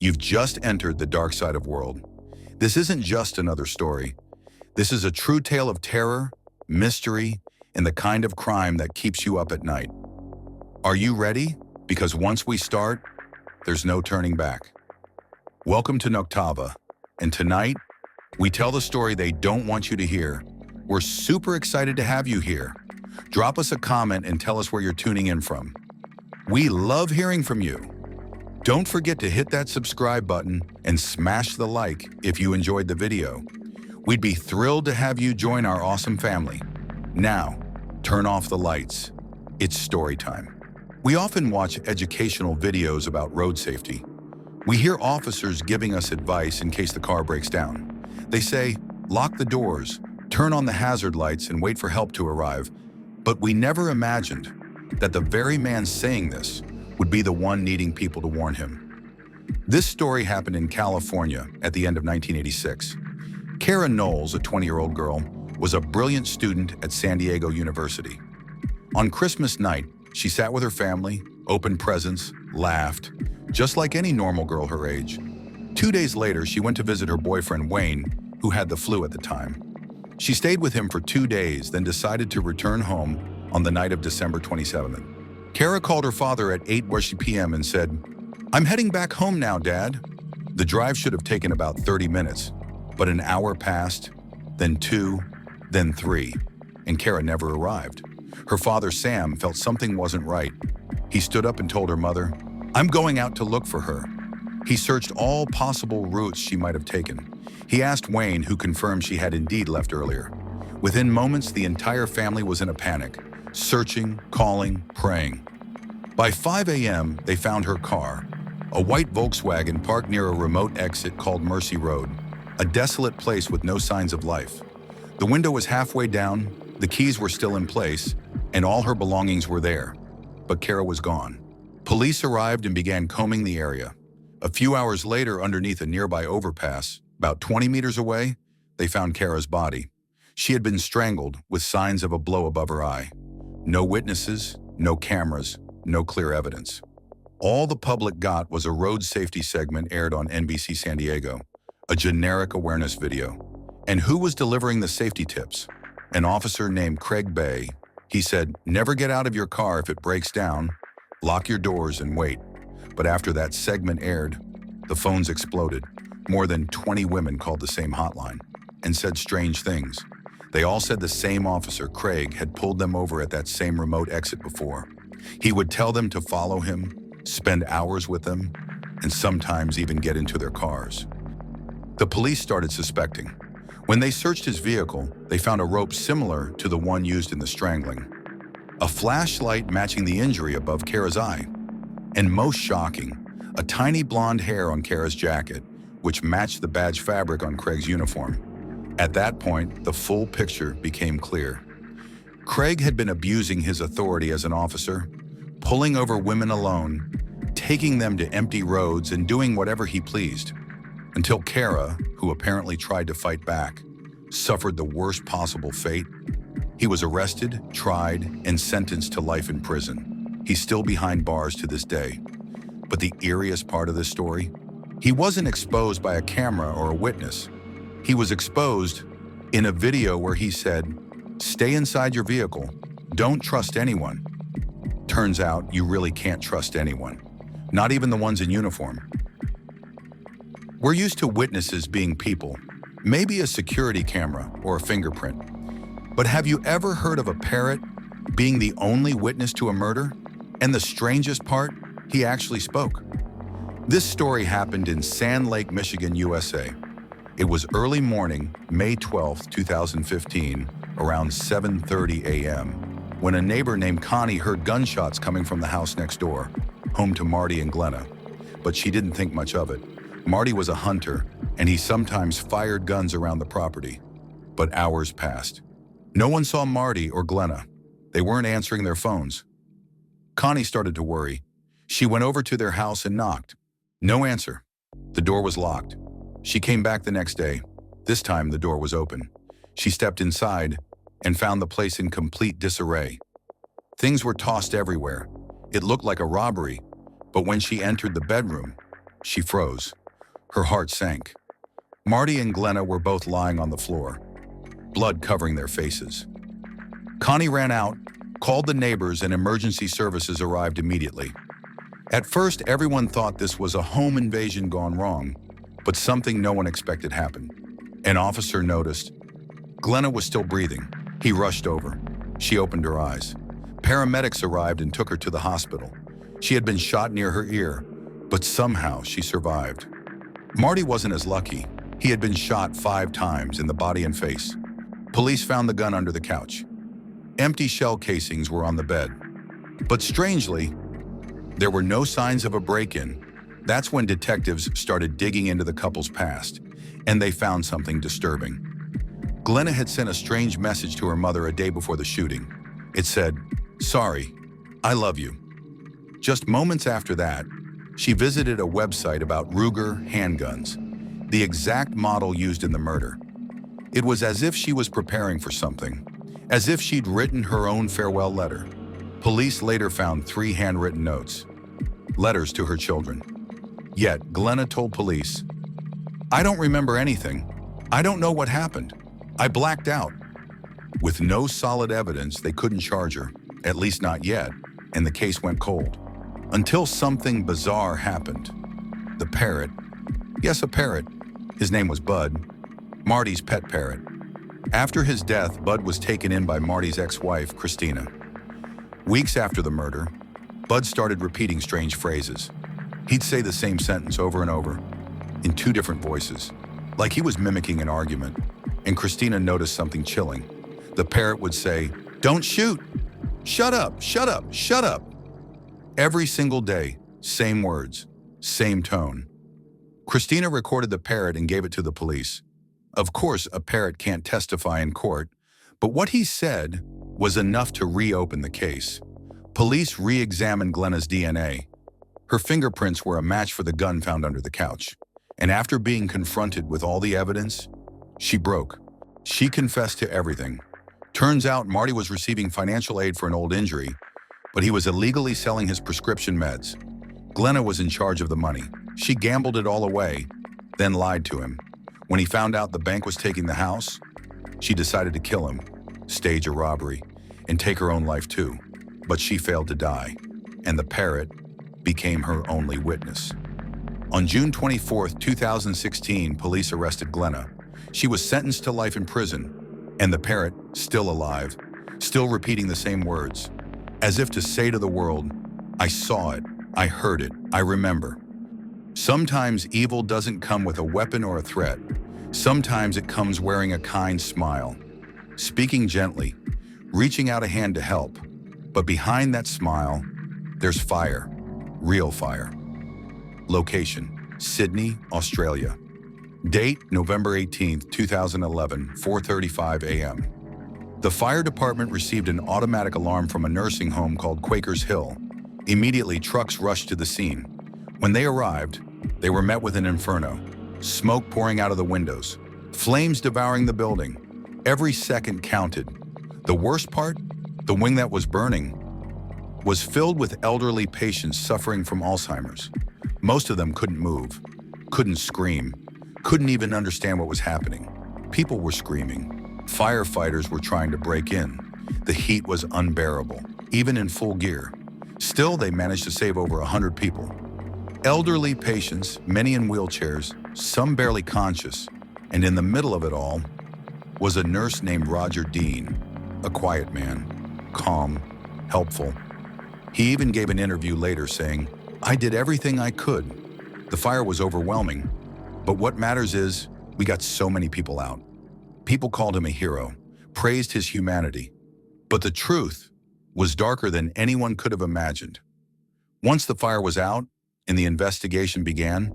You've just entered the dark side of world. This isn't just another story. This is a true tale of terror, mystery, and the kind of crime that keeps you up at night. Are you ready? Because once we start, there's no turning back. Welcome to Noctava, and tonight, we tell the story they don't want you to hear. We're super excited to have you here. Drop us a comment and tell us where you're tuning in from. We love hearing from you. Don't forget to hit that subscribe button and smash the like if you enjoyed the video. We'd be thrilled to have you join our awesome family. Now, turn off the lights. It's story time. We often watch educational videos about road safety. We hear officers giving us advice in case the car breaks down. They say, lock the doors, turn on the hazard lights, and wait for help to arrive. But we never imagined that the very man saying this would be the one needing people to warn him. This story happened in California at the end of 1986. Kara Knowles, a 20-year-old girl, was a brilliant student at San Diego University. On Christmas night, she sat with her family, opened presents, laughed, just like any normal girl her age. 2 days later, she went to visit her boyfriend Wayne, who had the flu at the time. She stayed with him for 2 days, then decided to return home on the night of December 27th. Kara called her father at 8:00 p.m. and said, "I'm heading back home now, Dad." The drive should have taken about 30 minutes, but an hour passed, then 2, then 3, and Kara never arrived. Her father, Sam, felt something wasn't right. He stood up and told her mother, "I'm going out to look for her." He searched all possible routes she might have taken. He asked Wayne, who confirmed she had indeed left earlier. Within moments, the entire family was in a panic, searching, calling, praying. By 5 a.m., they found her car, a white Volkswagen parked near a remote exit called Mercy Road, a desolate place with no signs of life. The window was halfway down, the keys were still in place, and all her belongings were there. But Kara was gone. Police arrived and began combing the area. A few hours later, underneath a nearby overpass, about 20 meters away, they found Kara's body. She had been strangled with signs of a blow above her eye. No witnesses, no cameras, no clear evidence. All the public got was a road safety segment aired on NBC San Diego, a generic awareness video. And who was delivering the safety tips? An officer named Craig Bay. He said, "Never get out of your car if it breaks down. Lock your doors and wait." But after that segment aired, the phones exploded. More than 20 women called the same hotline and said strange things. They all said the same officer, Craig, had pulled them over at that same remote exit before. He would tell them to follow him, spend hours with them, and sometimes even get into their cars. The police started suspecting. When they searched his vehicle, they found a rope similar to the one used in the strangling, a flashlight matching the injury above Kara's eye, and most shocking, a tiny blonde hair on Kara's jacket, which matched the badge fabric on Craig's uniform. At that point, the full picture became clear. Craig had been abusing his authority as an officer, pulling over women alone, taking them to empty roads, and doing whatever he pleased. Until Kara, who apparently tried to fight back, suffered the worst possible fate. He was arrested, tried, and sentenced to life in prison. He's still behind bars to this day. But the eeriest part of this story? He wasn't exposed by a camera or a witness. He was exposed in a video where he said, "Stay inside your vehicle. Don't trust anyone." Turns out you really can't trust anyone, not even the ones in uniform. We're used to witnesses being people, maybe a security camera or a fingerprint. But have you ever heard of a parrot being the only witness to a murder? And the strangest part, he actually spoke. This story happened in Sand Lake, Michigan, USA. It was early morning, May 12, 2015, around 7:30 a.m., when a neighbor named Connie heard gunshots coming from the house next door, home to Marty and Glenna. But she didn't think much of it. Marty was a hunter, and he sometimes fired guns around the property. But hours passed. No one saw Marty or Glenna. They weren't answering their phones. Connie started to worry. She went over to their house and knocked. No answer. The door was locked. She came back the next day. This time the door was open. She stepped inside and found the place in complete disarray. Things were tossed everywhere. It looked like a robbery, but when she entered the bedroom, She froze. Her heart sank. Marty and Glenna were both lying on the floor, blood covering their faces. Connie ran out, called the neighbors, and emergency services arrived immediately. At first, everyone thought this was a home invasion gone wrong, but something no one expected happened. An officer noticed. Glenna was still breathing. He rushed over. She opened her eyes. Paramedics arrived and took her to the hospital. She had been shot near her ear, but somehow she survived. Marty wasn't as lucky. He had been shot 5 times in the body and face. Police found the gun under the couch. Empty shell casings were on the bed. But strangely, there were no signs of a break-in. That's when detectives started digging into the couple's past, and they found something disturbing. Glenna had sent a strange message to her mother a day before the shooting. It said, "Sorry, I love you." Just moments after that, she visited a website about Ruger handguns, the exact model used in the murder. It was as if she was preparing for something, as if she'd written her own farewell letter. Police later found 3 handwritten notes, letters to her children. Yet, Glenna told police, "I don't remember anything. I don't know what happened. I blacked out." With no solid evidence, they couldn't charge her, at least not yet, and the case went cold. Until something bizarre happened. The parrot, yes, a parrot, his name was Bud, Marty's pet parrot. After his death, Bud was taken in by Marty's ex-wife, Christina. Weeks after the murder, Bud started repeating strange phrases. He'd say the same sentence over and over, in 2 different voices, like he was mimicking an argument, and Christina noticed something chilling. The parrot would say, "Don't shoot! Shut up, shut up, shut up!" Every single day, same words, same tone. Christina recorded the parrot and gave it to the police. Of course, a parrot can't testify in court, but what he said was enough to reopen the case. Police re-examined Glenna's DNA. Her fingerprints were a match for the gun found under the couch. And after being confronted with all the evidence, she broke. She confessed to everything. Turns out Marty was receiving financial aid for an old injury, but he was illegally selling his prescription meds. Glenna was in charge of the money. She gambled it all away, then lied to him. When he found out the bank was taking the house, she decided to kill him, stage a robbery, and take her own life too. But she failed to die, and the parrot became her only witness. On June 24, 2016, police arrested Glenna. She was sentenced to life in prison, and the parrot, still alive, still repeating the same words, as if to say to the world, "I saw it, I heard it, I remember." Sometimes evil doesn't come with a weapon or a threat. Sometimes it comes wearing a kind smile, speaking gently, reaching out a hand to help. But behind that smile, there's fire, real fire. Location, Sydney, Australia. Date, November 18, 2011, 4:35 a.m. The fire department received an automatic alarm from a nursing home called Quakers Hill. Immediately, trucks rushed to the scene. When they arrived, they were met with an inferno. Smoke pouring out of the windows, flames devouring the building. Every second counted. The worst part, the wing that was burning, was filled with elderly patients suffering from Alzheimer's. Most of them couldn't move, couldn't scream, couldn't even understand what was happening. People were screaming. Firefighters were trying to break in. The heat was unbearable, even in full gear. Still, they managed to save over 100 people. Elderly patients, many in wheelchairs, some barely conscious, and in the middle of it all was a nurse named Roger Dean, a quiet man, calm, helpful. He even gave an interview later saying, "I did everything I could. The fire was overwhelming, but what matters is we got so many people out." People called him a hero, praised his humanity. But the truth was darker than anyone could have imagined. Once the fire was out and the investigation began,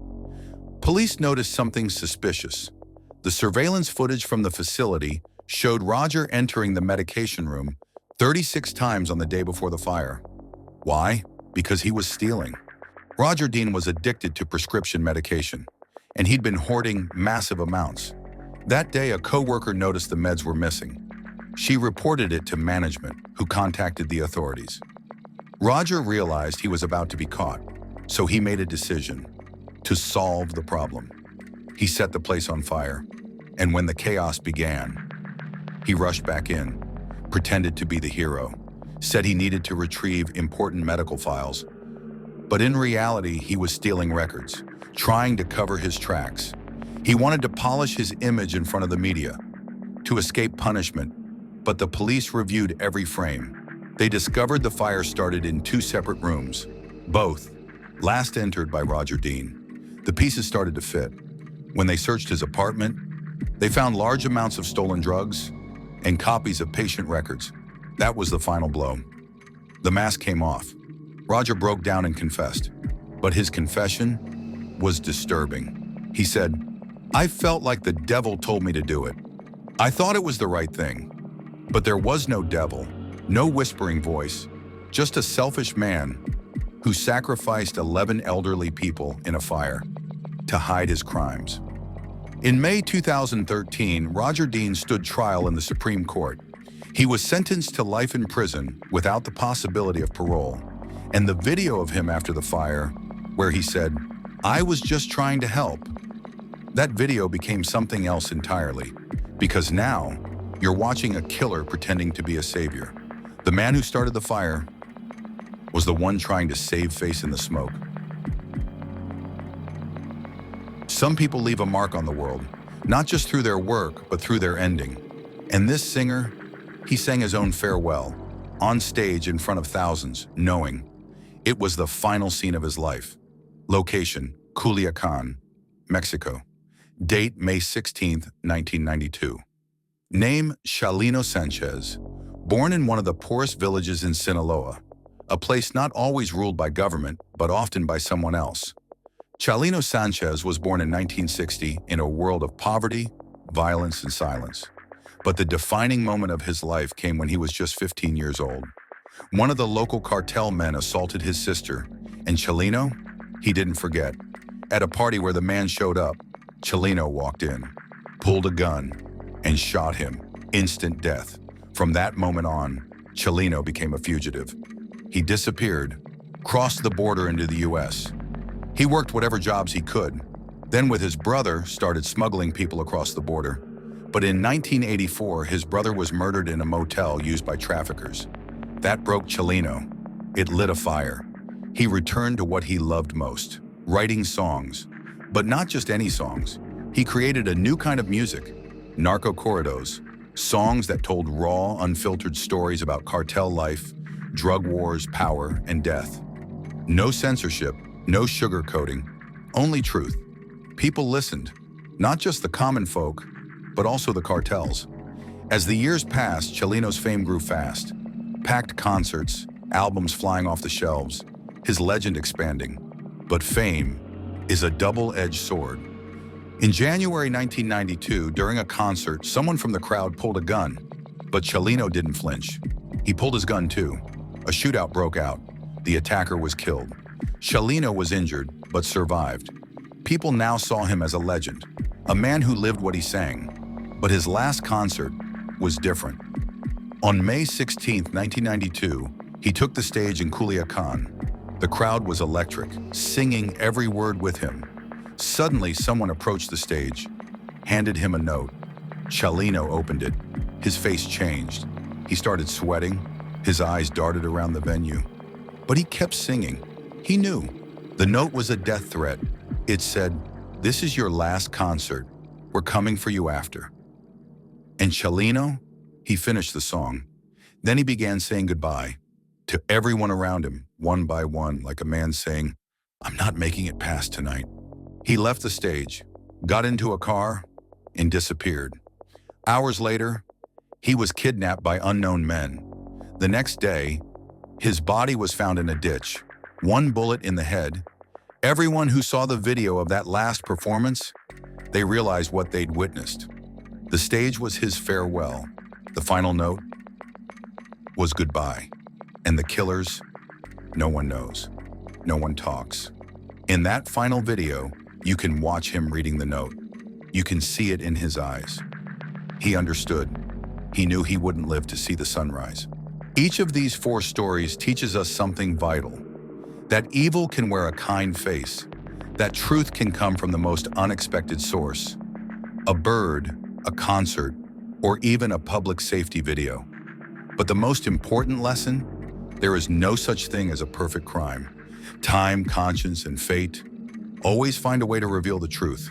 police noticed something suspicious. The surveillance footage from the facility showed Roger entering the medication room 36 times on the day before the fire. Why? Because he was stealing. Roger Dean was addicted to prescription medication, and he'd been hoarding massive amounts. That day, a co-worker noticed the meds were missing. She reported it to management, who contacted the authorities. Roger realized he was about to be caught, so he made a decision. to solve the problem. He set the place on fire, and when the chaos began, he rushed back in, pretended to be the hero, said he needed to retrieve important medical files. But in reality, he was stealing records, trying to cover his tracks. He wanted to polish his image in front of the media, to escape punishment, but the police reviewed every frame. They discovered the fire started in 2 separate rooms, both last entered by Roger Dean. The pieces started to fit. When they searched his apartment, they found large amounts of stolen drugs and copies of patient records. That was the final blow. The mask came off. Roger broke down and confessed, but his confession was disturbing. He said, "I felt like the devil told me to do it. I thought it was the right thing." But there was no devil, no whispering voice, just a selfish man who sacrificed 11 elderly people in a fire to hide his crimes. In May 2013, Roger Dean stood trial in the Supreme Court. He was sentenced to life in prison without the possibility of parole. And the video of him after the fire, where he said, "I was just trying to help," that video became something else entirely. Because now, you're watching a killer pretending to be a savior. The man who started the fire was the one trying to save face in the smoke. Some people leave a mark on the world, not just through their work, but through their ending. And this singer, he sang his own farewell, on stage in front of thousands, knowing it was the final scene of his life. Location, Culiacan, Mexico. Date, May 16, 1992. Name, Chalino Sanchez. Born in one of the poorest villages in Sinaloa, a place not always ruled by government, but often by someone else. Chalino Sanchez was born in 1960 in a world of poverty, violence, and silence. But the defining moment of his life came when he was just 15 years old. One of the local cartel men assaulted his sister, and Chalino, he didn't forget. At a party where the man showed up, Chalino walked in, pulled a gun, and shot him. Instant death. From that moment on, Chalino became a fugitive. He disappeared, crossed the border into the US. He worked whatever jobs he could, then with his brother started smuggling people across the border. But in 1984, his brother was murdered in a motel used by traffickers. That broke Chalino. It lit a fire. He returned to what he loved most, writing songs. But not just any songs. He created a new kind of music, narco-corridos, songs that told raw, unfiltered stories about cartel life, drug wars, power, and death. No censorship, no sugarcoating, only truth. People listened, not just the common folk, but also the cartels. As the years passed, Chalino's fame grew fast. Packed concerts, albums flying off the shelves, his legend expanding. But fame is a double-edged sword. In January 1992, during a concert, someone from the crowd pulled a gun, but Chalino didn't flinch. He pulled his gun too. A shootout broke out. The attacker was killed. Chalino was injured, but survived. People now saw him as a legend, a man who lived what he sang. But his last concert was different. On May 16, 1992, he took the stage in Culiacan. The crowd was electric, singing every word with him. Suddenly, someone approached the stage, handed him a note. Chalino opened it. His face changed. He started sweating. His eyes darted around the venue. But he kept singing. He knew. The note was a death threat. It said, "This is your last concert. We're coming for you after." And Chalino, he finished the song. Then he began saying goodbye to everyone around him, one by one, like a man saying, "I'm not making it past tonight." He left the stage, got into a car, and disappeared. Hours later, he was kidnapped by unknown men. The next day, his body was found in a ditch, one bullet in the head. Everyone who saw the video of that last performance, they realized what they'd witnessed. The stage was his farewell. The final note was goodbye. And the killers, no one knows. No one talks. In that final video, you can watch him reading the note. You can see it in his eyes. He understood. He knew he wouldn't live to see the sunrise. Each of these 4 stories teaches us something vital. That evil can wear a kind face, That truth can come from the most unexpected source: a bird, a concert, or even a public safety video. But the most important lesson? There is no such thing as a perfect crime. Time, conscience, and fate always find a way to reveal the truth.